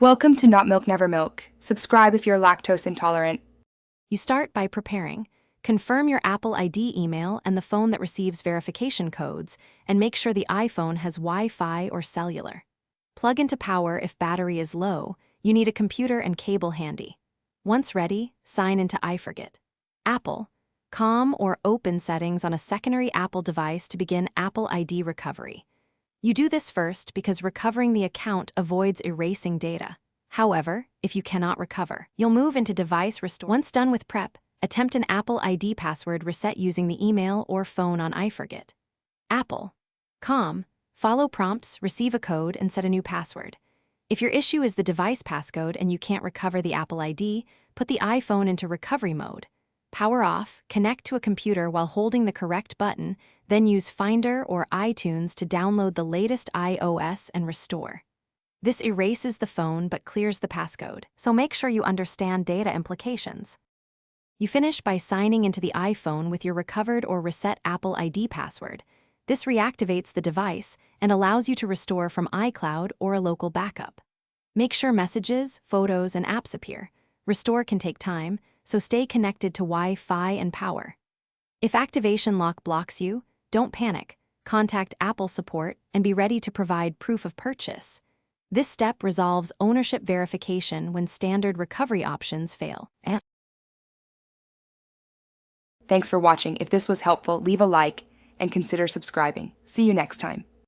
Welcome to Not Milk Never Milk. Subscribe if you're lactose intolerant. You start by preparing. Confirm your Apple ID email and the phone that receives verification codes, and make sure the iPhone has Wi-Fi or cellular. Plug into power if battery is low. You need a computer and cable handy. Once ready, sign into iForget. Apple. COM or Open settings on a secondary Apple device to begin Apple ID recovery. You do this first because recovering the account avoids erasing data. However, if you cannot recover, you'll move into device restore. Once done with prep, attempt an Apple ID password reset using the email or phone on iForget. Apple. COM. Follow prompts, receive a code, and set a new password. If your issue is the device passcode and you can't recover the Apple ID, put the iPhone into recovery mode. Power off, connect to a computer while holding the correct button, then use Finder or iTunes to download the latest iOS and restore. This erases the phone but clears the passcode, so make sure you understand data implications. You finish by signing into the iPhone with your recovered or reset Apple ID password. This reactivates the device and allows you to restore from iCloud or a local backup. Make sure messages, photos, and apps appear. Restore can take time, so stay connected to Wi-Fi and power. If activation lock blocks you, don't panic. Contact Apple support and be ready to provide proof of purchase. This step resolves ownership verification when standard recovery options fail. Thanks for watching. If this was helpful, leave a like and consider subscribing. See you next time.